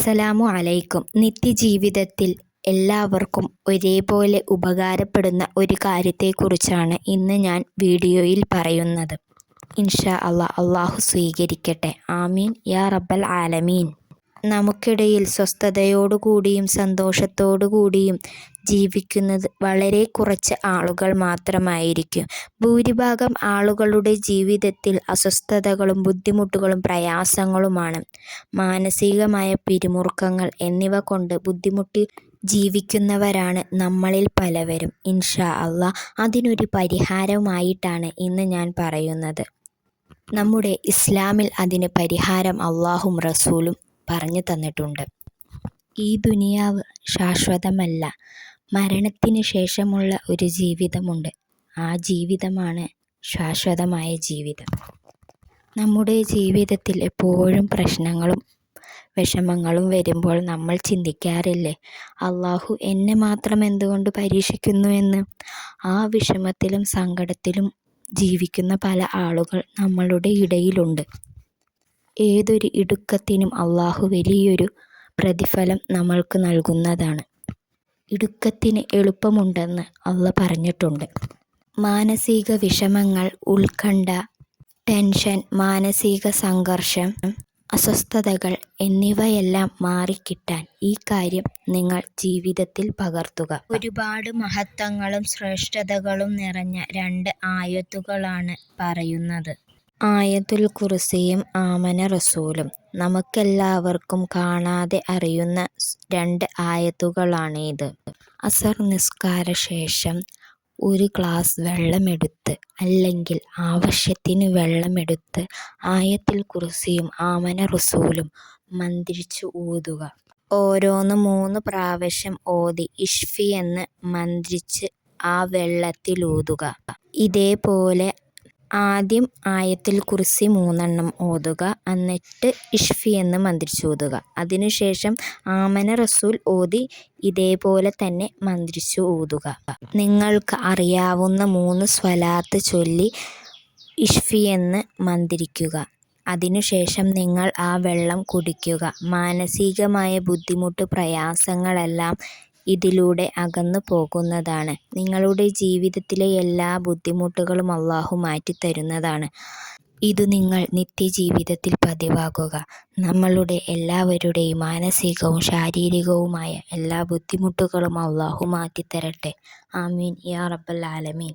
അസ്സലാമു അലൈക്കും. നിത്യജീവിതത്തിൽ എല്ലാവർക്കും ഒരേപോലെ ഉപകാരപ്പെടുന്ന ഒരു കാര്യത്തെക്കുറിച്ചാണ് ഇന്ന് ഞാൻ വീഡിയോയിൽ പറയുന്നത്. ഇൻഷാ അള്ളാഹു സ്വീകരിക്കട്ടെ. ആമീൻ യാ റബ്ബൽ ആലമീൻ. നമുക്കിടയിൽ സ്വസ്ഥതയോടുകൂടിയും സന്തോഷത്തോടുകൂടിയും ജീവിക്കുന്നത് വളരെ കുറച്ച് ആളുകൾ മാത്രമായിരിക്കും. ഭൂരിഭാഗം ആളുകളുടെ ജീവിതത്തിൽ അസ്വസ്ഥതകളും ബുദ്ധിമുട്ടുകളും പ്രയാസങ്ങളുമാണ്. മാനസികമായ പിരിമുറുക്കങ്ങൾ എന്നിവ കൊണ്ട് ബുദ്ധിമുട്ടി ജീവിക്കുന്നവരാണ് നമ്മളിൽ പലവരും. ഇൻഷാ അള്ളാഹ് അതിനൊരു പരിഹാരമായിട്ടാണ് ഇന്ന് ഞാൻ പറയുന്നത്. നമ്മുടെ ഇസ്ലാമിൽ അതിന് പരിഹാരം അള്ളാഹും റസൂലും പറഞ്ഞു തന്നിട്ടുണ്ട്. ഈ ദുനിയാവ് ശാശ്വതമല്ല. മരണത്തിന് ശേഷമുള്ള ഒരു ജീവിതമുണ്ട്. ആ ജീവിതമാണ് ശാശ്വതമായ ജീവിതം. നമ്മുടെ ജീവിതത്തിൽ എപ്പോഴും പ്രശ്നങ്ങളും വിഷമങ്ങളും വരുമ്പോൾ നമ്മൾ ചിന്തിക്കാറില്ലേ, അള്ളാഹു എന്നെ മാത്രം എന്തുകൊണ്ട് പരീക്ഷിക്കുന്നു എന്ന്? ആ വിഷമത്തിലും സങ്കടത്തിലും ജീവിക്കുന്ന പല ആളുകൾ നമ്മളുടെ ഇടയിലുണ്ട്. ഏതൊരു ഇടുക്കത്തിനും അള്ളാഹു വലിയൊരു പ്രതിഫലം നമ്മൾക്ക് നൽകുന്നതാണ്. ഇടുക്കത്തിന് എളുപ്പമുണ്ടെന്ന് അള്ളാഹ് പറഞ്ഞിട്ടുണ്ട്. മാനസിക വിഷമങ്ങൾ, ഉത്കണ്ഠ, ടെൻഷൻ, മാനസിക സംഘർഷം, അസ്വസ്ഥതകൾ എന്നിവയെല്ലാം മാറിക്കിട്ടാൻ ഈ കാര്യം നിങ്ങൾ ജീവിതത്തിൽ പകർത്തുക. ഒരുപാട് മഹത്വങ്ങളും ശ്രേഷ്ഠതകളും നിറഞ്ഞ 2 ആയത്തുകളാണ് പറയുന്നത്. ആയത്തുൽ കുർസിയും ആമന റസൂലും. നമുക്കെല്ലാവർക്കും കാണാതെ അറിയുന്ന 2 ആയത്തുകളാണിത്. അസർ നിസ്കാര ശേഷം ഒരു ഗ്ലാസ് വെള്ളമെടുത്ത് അല്ലെങ്കിൽ ആവശ്യത്തിന് വെള്ളമെടുത്ത് ആയത്തുൽ കുർസിയും ആമന റസൂലും മന്ത്രിച്ചു ഊതുക. ഓരോന്ന് 3 പ്രാവശ്യം ഓതി ഇഷ്ഫി എന്ന് മന്ത്രിച്ച് ആ വെള്ളത്തിലൂതുക. ഇതേപോലെ ആദ്യം ആയത്തുൽ കുർസി 3 എണ്ണം ഓതുക, എന്നിട്ട് ഇഷ്ഫി എന്ന് മന്ത്രിച്ചൂതുക. അതിനുശേഷം ആമന റസൂൽ ഓതി ഇതേപോലെ തന്നെ മന്ത്രിച്ചു ഊതുക. നിങ്ങൾക്ക് അറിയാവുന്ന 3 സ്വലാത്ത് ചൊല്ലി ഇഷ്ഫി എന്ന് മന്ത്രിക്കുക. അതിനുശേഷം നിങ്ങൾ ആ വെള്ളം കുടിക്കുക. മാനസികമായ ബുദ്ധിമുട്ട്, പ്രയാസങ്ങളെല്ലാം ഇതിലൂടെ അകന്നു പോകുന്നതാണ്. നിങ്ങളുടെ ജീവിതത്തിലെ എല്ലാ ബുദ്ധിമുട്ടുകളും അള്ളാഹു മാറ്റിത്തരുന്നതാണ്. ഇതു നിങ്ങൾ നിത്യജീവിതത്തിൽ പതിവാക്കുക. നമ്മളുടെ എല്ലാവരുടെയും മാനസികവും ശാരീരികവുമായ എല്ലാ ബുദ്ധിമുട്ടുകളും അള്ളാഹു മാറ്റിത്തരട്ടെ. ആമീൻ യാ റബ്ബൽ ആലമീൻ.